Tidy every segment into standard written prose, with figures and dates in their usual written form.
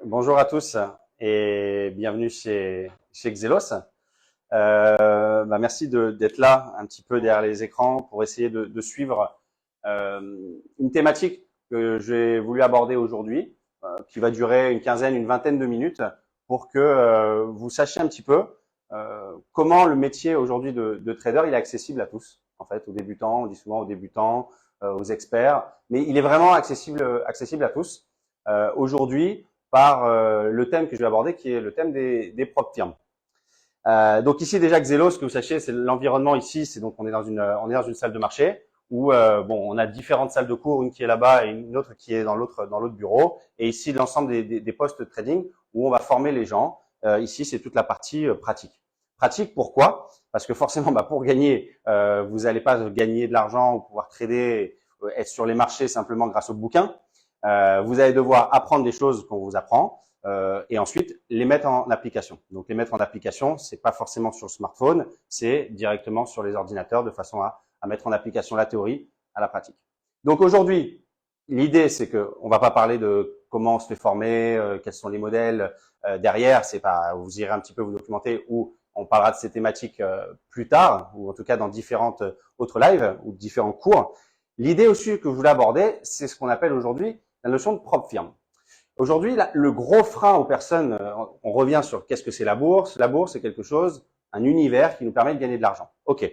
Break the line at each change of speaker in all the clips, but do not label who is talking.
Bonjour à tous et bienvenue chez Xelos. Merci d'être là un petit peu derrière les écrans pour essayer de suivre une thématique que j'ai voulu aborder aujourd'hui, qui va durer une quinzaine, une vingtaine de minutes pour que vous sachiez un petit peu comment le métier aujourd'hui de trader il est accessible à tous, en fait, aux débutants, on dit souvent aux débutants, aux experts, mais il est vraiment accessible à tous aujourd'hui par le thème que je vais aborder, qui est le thème des prop firms. Donc ici déjà Xelos, que vous sachiez, c'est l'environnement ici, c'est donc on est dans une salle de marché où on a différentes salles de cours, une qui est là-bas et une autre qui est dans l'autre bureau. Et ici l'ensemble des postes de trading où on va former les gens. Ici c'est toute la partie pratique. Pratique pourquoi? Parce que forcément pour gagner, vous n'allez pas gagner de l'argent ou pouvoir trader, être sur les marchés simplement grâce aux bouquins. Vous allez devoir apprendre des choses qu'on vous apprend et ensuite les mettre en application. Donc les mettre en application, c'est pas forcément sur le smartphone, c'est directement sur les ordinateurs de façon à mettre en application la théorie à la pratique. Donc aujourd'hui, l'idée c'est que on va pas parler de comment on se fait former, quels sont les modèles derrière, c'est pas, vous irez un petit peu vous documenter ou on parlera de ces thématiques plus tard ou en tout cas dans différentes autres lives ou différents cours. L'idée aussi que je voulais aborder, c'est ce qu'on appelle aujourd'hui la notion de prop firm. Aujourd'hui, le gros frein aux personnes, on revient sur qu'est-ce que c'est la bourse. La bourse, c'est quelque chose, un univers qui nous permet de gagner de l'argent. Ok.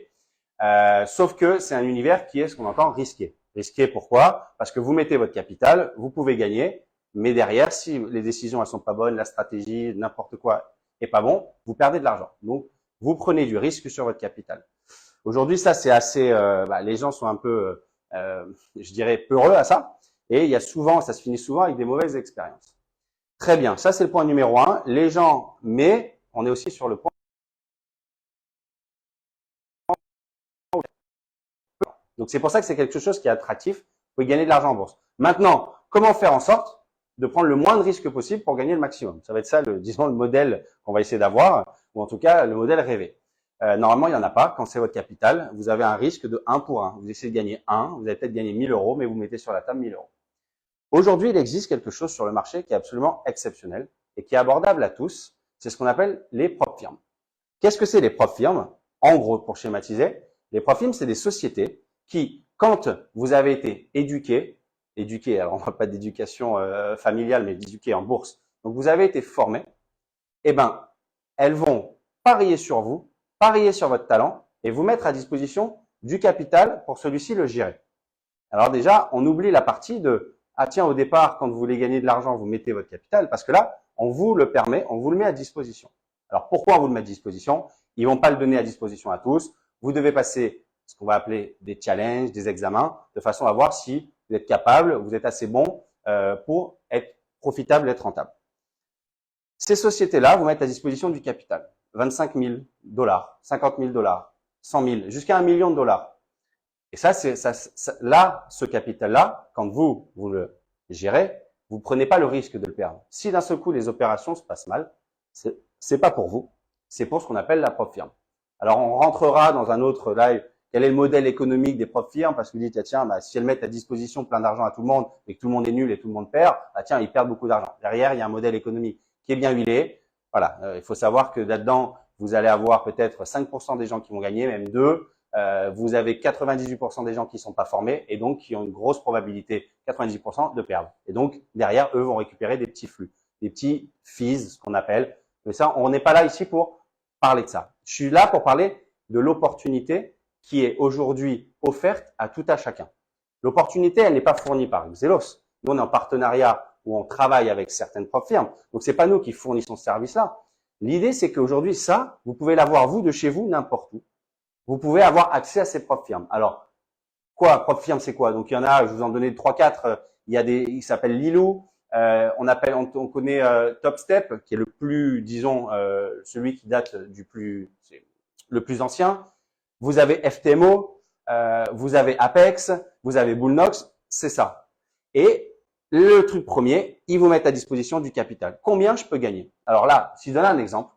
Sauf que c'est un univers qui est ce qu'on entend risqué. Risqué pourquoi? Parce que vous mettez votre capital, vous pouvez gagner, mais derrière, si les décisions elles sont pas bonnes, la stratégie, n'importe quoi est pas bon, vous perdez de l'argent. Donc, vous prenez du risque sur votre capital. Aujourd'hui, ça c'est assez, les gens sont un peu, je dirais, peureux à ça. Et il y a souvent, ça se finit souvent avec des mauvaises expériences. Très bien, ça c'est le point numéro 1. Les gens, mais on est aussi sur le point. Donc c'est pour ça que c'est quelque chose qui est attractif. Vous pouvez gagner de l'argent en bourse. Maintenant, comment faire en sorte de prendre le moins de risques possible pour gagner le maximum? Ça va être ça, disons, le modèle qu'on va essayer d'avoir, ou en tout cas le modèle rêvé. Normalement, il n'y en a pas. Quand c'est votre capital, vous avez un risque de 1 pour 1. Vous essayez de gagner 1, vous allez peut-être gagner 1000 euros, mais vous mettez sur la table 1000 euros. Aujourd'hui, il existe quelque chose sur le marché qui est absolument exceptionnel et qui est abordable à tous. C'est ce qu'on appelle les prop firms. Qu'est-ce que c'est les prop firms? En gros, pour schématiser, les prop firms, c'est des sociétés qui, quand vous avez été éduqué, alors on ne parle pas d'éducation familiale, mais d'éduqué en bourse, donc vous avez été formé, eh ben, elles vont parier sur vous, parier sur votre talent et vous mettre à disposition du capital pour celui-ci le gérer. Alors déjà, on oublie la partie de ah tiens, au départ, quand vous voulez gagner de l'argent, vous mettez votre capital, parce que là, on vous le permet, on vous le met à disposition. Alors pourquoi on vous le met à disposition? Ils vont pas le donner à disposition à tous. Vous devez passer ce qu'on va appeler des challenges, des examens, de façon à voir si vous êtes capable, vous êtes assez bon pour être profitable, être rentable. Ces sociétés-là vous mettent à disposition du capital. 25 000 dollars, 50 000 dollars, 100 000, jusqu'à 1 million de dollars. Et ça, là, ce capital-là, quand vous le gérez, vous prenez pas le risque de le perdre. Si d'un seul coup les opérations se passent mal, c'est pas pour vous, c'est pour ce qu'on appelle la prop firm. Alors on rentrera dans un autre live. Quel est le modèle économique des prop firms? Parce que vous dites tiens, si elles mettent à disposition plein d'argent à tout le monde et que tout le monde est nul et tout le monde perd, tiens, ils perdent beaucoup d'argent. Derrière, il y a un modèle économique qui est bien huilé. Voilà, il faut savoir que là-dedans, vous allez avoir peut-être 5% des gens qui vont gagner, même 2. Vous avez 98% des gens qui ne sont pas formés et donc qui ont une grosse probabilité, 90%, de perdre. Et donc, derrière, eux vont récupérer des petits flux, des petits fees, ce qu'on appelle. Mais ça, on n'est pas là ici pour parler de ça. Je suis là pour parler de l'opportunité qui est aujourd'hui offerte à tout à chacun. L'opportunité, elle n'est pas fournie par Xelos. Nous, on est en partenariat où on travaille avec certaines prop firmes. Donc, c'est pas nous qui fournissons ce service-là. L'idée, c'est qu'aujourd'hui, ça, vous pouvez l'avoir, vous, de chez vous, n'importe où. Vous pouvez avoir accès à ces prop firmes. Alors, quoi, prop firme, c'est quoi? Donc, il y en a, je vous en donnais 3-4. Il y a il s'appelle Lilou. On connaît Top Step, qui est le plus, disons, celui qui date le plus ancien. Vous avez FTMO, vous avez Apex, vous avez Bullnox, c'est ça. Et le truc premier, ils vous mettent à disposition du capital. Combien je peux gagner? Alors là, si je donne un exemple,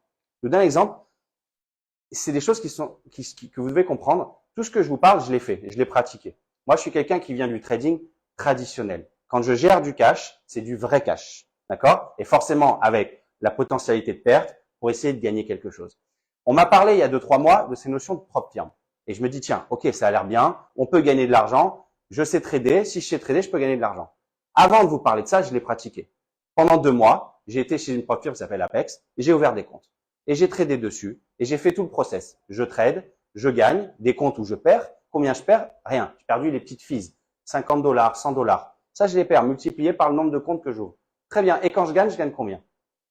c'est des choses que vous devez comprendre. Tout ce que je vous parle, je l'ai fait, je l'ai pratiqué. Moi, je suis quelqu'un qui vient du trading traditionnel. Quand je gère du cash, c'est du vrai cash. d'accord? Et forcément avec la potentialité de perte pour essayer de gagner quelque chose. On m'a parlé il y a 2-3 mois de ces notions de propre firme. Et je me dis, tiens, ok, ça a l'air bien, on peut gagner de l'argent, je sais trader, si je sais trader, je peux gagner de l'argent. Avant de vous parler de ça, je l'ai pratiqué. Pendant 2 mois, j'ai été chez une propre firme qui s'appelle Apex, et j'ai ouvert des comptes. Et j'ai tradé dessus, et j'ai fait tout le process. Je trade, je gagne, des comptes où je perds. Combien je perds? Rien. J'ai perdu les petites fees. 50 $, 100 $. Ça, je les perds, multiplié par le nombre de comptes que j'ouvre. Très bien. Et quand je gagne combien?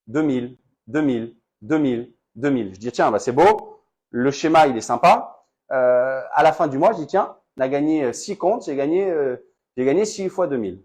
2000, 2000, 2000, 2000. Je dis, tiens, bah, c'est beau. Le schéma, il est sympa. À la fin du mois, je dis, tiens, on a gagné 6 comptes, j'ai gagné 6 fois 2000.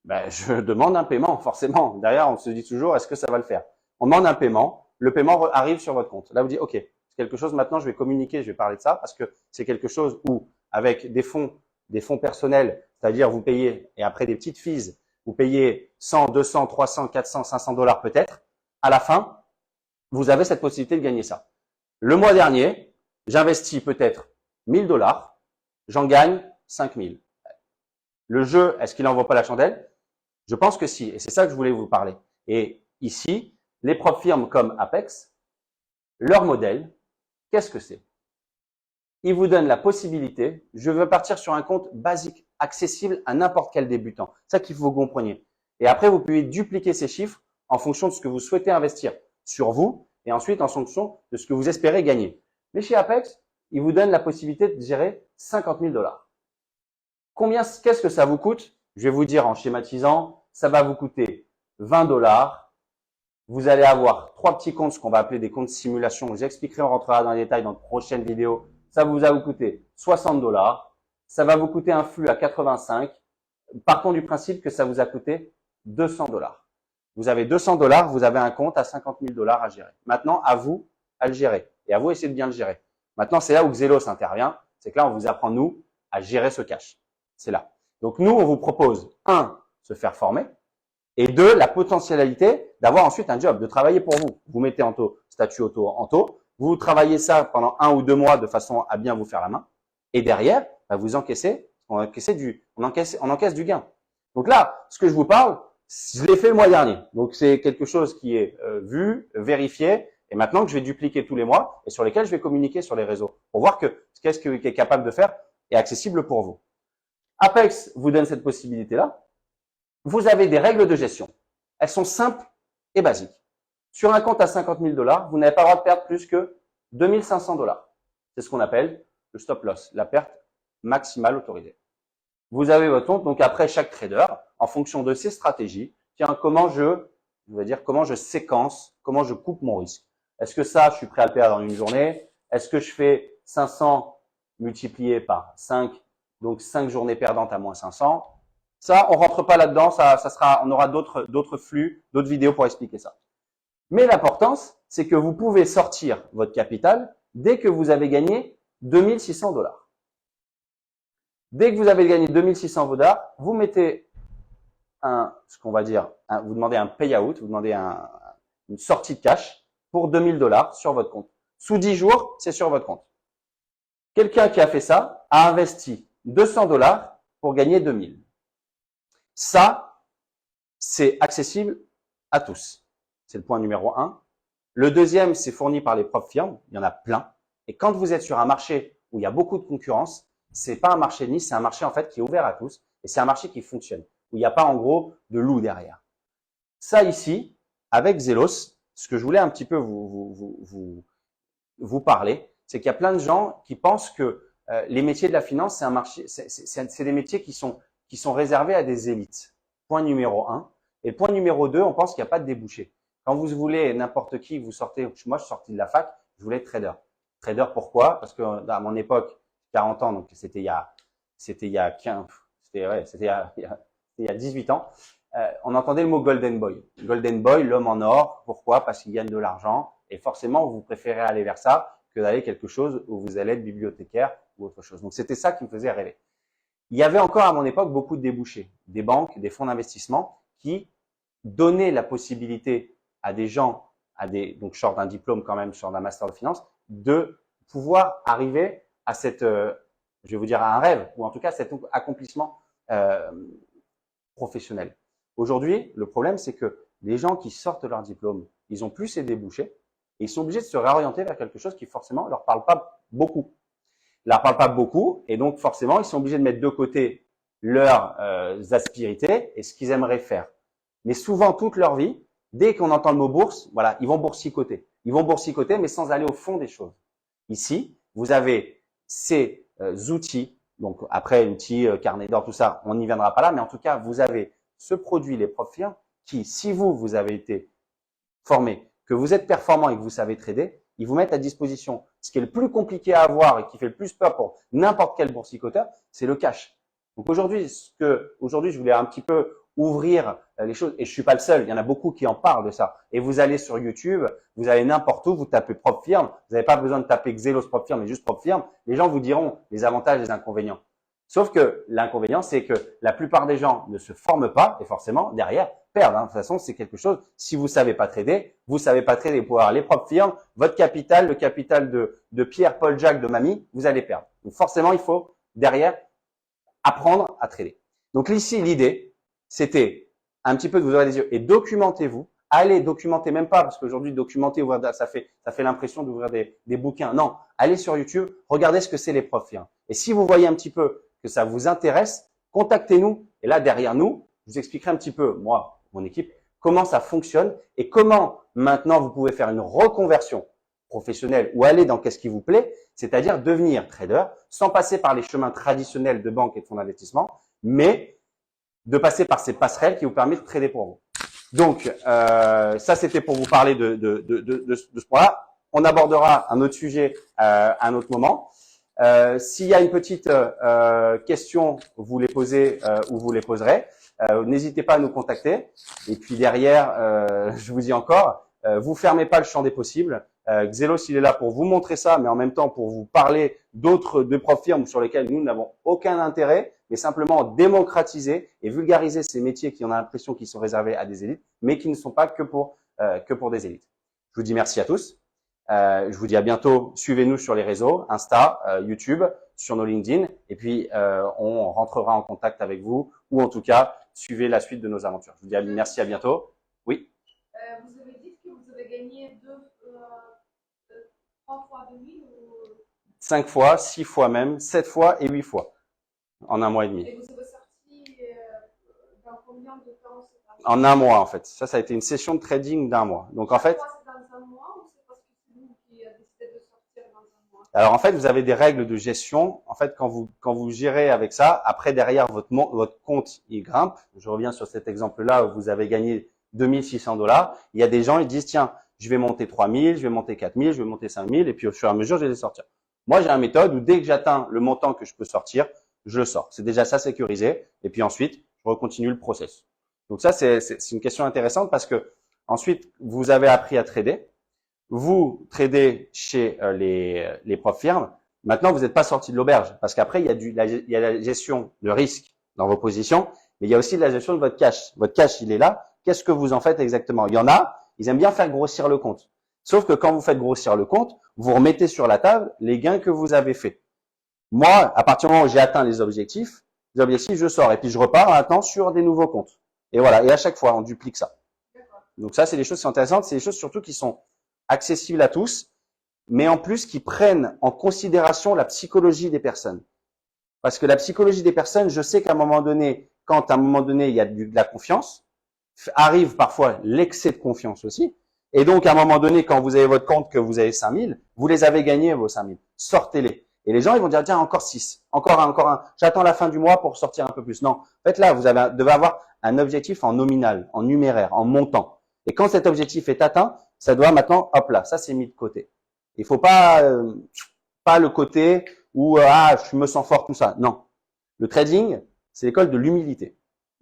Ben, je demande un paiement, forcément. Derrière, on se dit toujours, est-ce que ça va le faire? On demande un paiement, le paiement arrive sur votre compte. Là, vous dites, ok, c'est quelque chose, maintenant, je vais communiquer, je vais parler de ça, parce que c'est quelque chose où, avec des fonds personnels, c'est-à-dire vous payez, et après des petites fees, vous payez 100, 200, 300, 400, 500 $ peut-être, à la fin, vous avez cette possibilité de gagner ça. Le mois dernier, j'investis peut-être 1000 $, j'en gagne 5000. Le jeu, est-ce qu'il n'en vaut pas la chandelle? Je pense que si, et c'est ça que je voulais vous parler. Et ici, les propres firmes comme Apex, leur modèle, qu'est-ce que c'est? Ils vous donnent la possibilité, je veux partir sur un compte basique, accessible à n'importe quel débutant. C'est ça qu'il faut que vous compreniez. Et après, vous pouvez dupliquer ces chiffres en fonction de ce que vous souhaitez investir sur vous et ensuite en fonction de ce que vous espérez gagner. Mais chez Apex, ils vous donnent la possibilité de gérer 50 000 $. Qu'est-ce que ça vous coûte? Je vais vous dire en schématisant, ça va vous coûter 20 $. Vous allez avoir 3 petits comptes, ce qu'on va appeler des comptes simulation. Je vous expliquerai, on rentrera dans les détails dans de prochaines vidéos. Ça vous coûter 60 $. Ça va vous coûter un flux à 85. Partons du principe que ça vous a coûté 200 $. Vous avez 200 $, vous avez un compte à 50 000 $ à gérer. Maintenant, à vous à le gérer. Et à vous essayer de bien le gérer. Maintenant, c'est là où Xelos intervient. C'est que là, on vous apprend, nous, à gérer ce cash. C'est là. Donc, nous, on vous propose, 1, se faire former, et 2, la potentialité d'avoir ensuite un job, de travailler pour vous. Vous mettez en taux, statut auto en taux, vous travaillez ça pendant 1 ou 2 mois de façon à bien vous faire la main, et derrière, bah, vous encaissez, on encaisse du gain. Donc là, ce que je vous parle, je l'ai fait le mois dernier. Donc, c'est quelque chose qui est vu, vérifié, et maintenant que je vais dupliquer tous les mois, et sur lesquels je vais communiquer sur les réseaux, pour voir que qu'est-ce qu'il est capable de faire est accessible pour vous. Apex vous donne cette possibilité-là. Vous avez des règles de gestion. Elles sont simples et basiques. Sur un compte à 50 000 $, vous n'avez pas le droit de perdre plus que 2 500 $. C'est ce qu'on appelle le stop loss, la perte maximale autorisée. Vous avez votre compte, donc après chaque trader, en fonction de ses stratégies, tiens, comment je séquence, comment je coupe mon risque. Est-ce que ça, je suis prêt à le perdre en une journée? Est-ce que je fais 500 multiplié par 5, donc 5 journées perdantes à moins 500? Ça, on rentre pas là-dedans, on aura d'autres flux, d'autres vidéos pour expliquer ça. Mais l'importance, c'est que vous pouvez sortir votre capital dès que vous avez gagné 2 600 $. Dès que vous avez gagné 2 600 $, vous mettez vous demandez un payout, vous demandez une sortie de cash pour 2 000 $ sur votre compte. Sous 10 jours, c'est sur votre compte. Quelqu'un qui a fait ça a investi 200 $ pour gagner 2 000. Ça, c'est accessible à tous. C'est le point numéro 1. Le deuxième, c'est fourni par les propres firmes. Il y en a plein. Et quand vous êtes sur un marché où il y a beaucoup de concurrence, c'est pas un marché de niche, c'est un marché en fait qui est ouvert à tous. Et c'est un marché qui fonctionne, où il n'y a pas en gros de loup derrière. Ça ici, avec Xelos, ce que je voulais un petit peu vous parler, c'est qu'il y a plein de gens qui pensent que les métiers de la finance, c'est un marché, c'est des métiers qui sont réservés à des élites. Point numéro 1. Et point numéro 2, on pense qu'il n'y a pas de débouché. Quand vous voulez n'importe qui, moi je suis sorti de la fac, je voulais être trader. Trader pourquoi? Parce que à mon époque, 40 ans, donc c'était il y a 18 ans, on entendait le mot Golden Boy. Golden Boy, l'homme en or. Pourquoi? Parce qu'il gagne de l'argent. Et forcément, vous préférez aller vers ça que d'aller quelque chose où vous allez être bibliothécaire ou autre chose. Donc, c'était ça qui me faisait rêver. Il y avait encore à mon époque beaucoup de débouchés, des banques, des fonds d'investissement qui donnaient la possibilité à des gens, donc je sors d'un diplôme quand même, je sors d'un master de finance, de pouvoir arriver à je vais vous dire à un rêve, ou en tout cas cet accomplissement professionnel. Aujourd'hui, le problème, c'est que les gens qui sortent leur diplôme, ils ont plus ces débouchés et ils sont obligés de se réorienter vers quelque chose qui forcément leur parle pas beaucoup. Leur parle pas beaucoup et donc forcément, ils sont obligés de mettre de côté leurs aspérités et ce qu'ils aimeraient faire. Mais souvent, toute leur vie, dès qu'on entend le mot bourse, voilà, ils vont boursicoter. Ils vont boursicoter, mais sans aller au fond des choses. Ici, vous avez ces outils, donc après outils, carnet d'or, tout ça, on n'y viendra pas là, mais en tout cas, vous avez ce produit, les profils, qui, si vous avez été formé, que vous êtes performant et que vous savez trader, ils vous mettent à disposition. Ce qui est le plus compliqué à avoir et qui fait le plus peur pour n'importe quel boursicoteur, c'est le cash. Donc aujourd'hui, je voulais un petit peu ouvrir les choses, et je suis pas le seul, il y en a beaucoup qui en parlent de ça. Et vous allez sur YouTube, vous allez n'importe où, vous tapez Prop Firm, vous n'avez pas besoin de taper Xelos Prop Firm, mais juste Prop Firm, les gens vous diront les avantages et les inconvénients. Sauf que l'inconvénient, c'est que la plupart des gens ne se forment pas et forcément, derrière, perdent. De toute façon, c'est quelque chose, si vous savez pas trader, vous savez pas trader pour avoir les propres firmes, votre capital, le capital de Pierre, Paul, Jacques, de Mamie, vous allez perdre. Donc forcément, il faut, derrière, apprendre à trader. Donc ici, l'idée, c'était un petit peu de vous ouvrir les yeux et documentez-vous. Allez documenter, même pas, parce qu'aujourd'hui, documenter, ça fait l'impression d'ouvrir des bouquins. Non, allez sur YouTube, regardez ce que c'est les profs firmes. Et si vous voyez un petit peu que ça vous intéresse, contactez-nous. Et là, derrière nous, je vous expliquerai un petit peu, moi, mon équipe, comment ça fonctionne et comment maintenant vous pouvez faire une reconversion professionnelle ou aller dans qu'est-ce qui vous plaît, c'est-à-dire devenir trader sans passer par les chemins traditionnels de banque et de fonds d'investissement, mais de passer par ces passerelles qui vous permettent de trader pour vous. Donc, ça, c'était pour vous parler de ce point-là. On abordera un autre sujet à un autre moment. S'il y a une petite question, vous les posez ou vous les poserez. N'hésitez pas à nous contacter. Et puis derrière, je vous dis encore, vous fermez pas le champ des possibles. Xelos, il est là pour vous montrer ça, mais en même temps pour vous parler de profs firmes sur lesquels nous n'avons aucun intérêt, mais simplement démocratiser et vulgariser ces métiers qui, on a l'impression qu'ils sont réservés à des élites, mais qui ne sont pas que pour des élites. Je vous dis merci à tous. Je vous dis à bientôt. Suivez-nous sur les réseaux, Insta, YouTube, sur nos LinkedIn. Et puis, on rentrera en contact avec vous ou en tout cas, suivez la suite de nos aventures. Je vous dis merci, à bientôt. Oui.
Vous avez dit que vous avez gagné 3 fois 2000 ou
5 fois, 6 fois même, 7 fois et 8 fois en un mois et demi.
Et vous avez sorti dans combien de temps?
En un mois en fait. Ça a été une session de trading d'un mois. Donc en fait.
C'est dans un mois ou c'est parce que c'est vous qui avez décidé de sortir dans un mois?
Alors en fait, vous avez des règles de gestion. En fait, quand vous gérez avec ça, après derrière votre compte il grimpe. Je reviens sur cet exemple-là où vous avez gagné 2600 $. Il y a des gens, ils disent tiens, je vais monter 3000, je vais monter 4000, je vais monter 5000 et puis au fur et à mesure, je vais les sortir. Moi, j'ai une méthode où dès que j'atteins le montant que je peux sortir, je le sors. C'est déjà ça sécurisé et puis ensuite, je recontinue le process. Donc ça, c'est une question intéressante parce que ensuite, vous avez appris à trader. Vous tradez chez les profs firmes. Maintenant, vous n'êtes pas sorti de l'auberge parce qu'après, il y a la gestion de risque dans vos positions, mais il y a aussi la gestion de votre cash. Votre cash, il est là. Qu'est-ce que vous en faites exactement? Il y en a, ils aiment bien faire grossir le compte. Sauf que quand vous faites grossir le compte, vous remettez sur la table les gains que vous avez faits. Moi, à partir du moment où j'ai atteint les objectifs, je sors et puis je repars maintenant sur des nouveaux comptes. Et voilà. Et à chaque fois, on duplique ça. Donc ça, c'est des choses qui sont intéressantes. C'est des choses surtout qui sont accessibles à tous, mais en plus qui prennent en considération la psychologie des personnes. Parce que la psychologie des personnes, je sais qu'à un moment donné, quand à un moment donné, il y a de la confiance, arrive parfois l'excès de confiance aussi. Et donc, à un moment donné, quand vous avez votre compte, que vous avez 5000, vous les avez gagnés, vos 5000. Sortez-les. Et les gens, ils vont dire, tiens, encore 6, encore un. J'attends la fin du mois pour sortir un peu plus. Non. En fait, là, vous devez avoir un objectif en nominal, en numéraire, en montant. Et quand cet objectif est atteint, ça doit maintenant, hop là, ça c'est mis de côté. Il faut pas le côté où je me sens fort, tout ça. Non. Le trading, c'est l'école de l'humilité.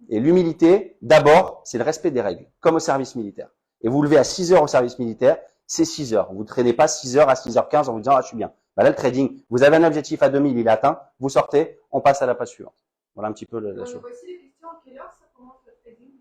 Et l'humilité, d'abord, c'est le respect des règles, comme au service militaire. Et vous levez à 6 heures au service militaire, c'est 6 heures. Vous ne traînez pas 6 heures à 6h15 en vous disant, je suis bien. Bah là, le trading, vous avez un objectif à 2000, il est atteint, vous sortez, on passe à la page suivante. Voilà un petit peu la chose.
Voici les questions. À quelle heure ça commence le trading?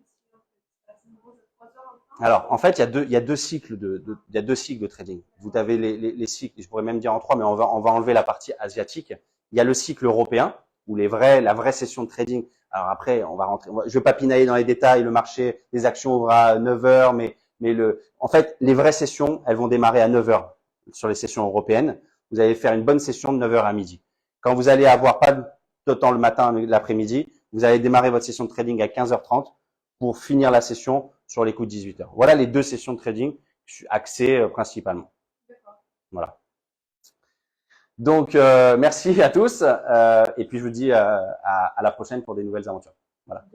Alors, en fait, il y a deux cycles de trading. Vous avez les cycles, je pourrais même dire en 3, mais on va enlever la partie asiatique. Il y a le cycle européen, où la vraie session de trading Alors après, on va rentrer. Je vais pas pinailler dans les détails. Le marché des actions ouvre à 9 heures, mais en fait, les vraies sessions, elles vont démarrer à 9 heures sur les sessions européennes. Vous allez faire une bonne session de 9 heures à midi. Quand vous allez avoir pas de temps le matin, l'après-midi, vous allez démarrer votre session de trading à 15h30 pour finir la session sur les coups de 18 heures. Voilà les deux sessions de trading axées principalement. Voilà. Donc, merci à tous. Et puis, je vous dis à la prochaine pour des nouvelles aventures. Voilà.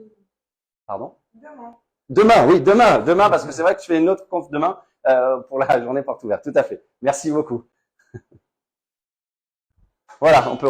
Pardon?
Demain.
Demain, oui, demain, parce que c'est vrai que je fais une autre conf demain pour la journée porte ouverte. Tout à fait. Merci beaucoup. Voilà, on peut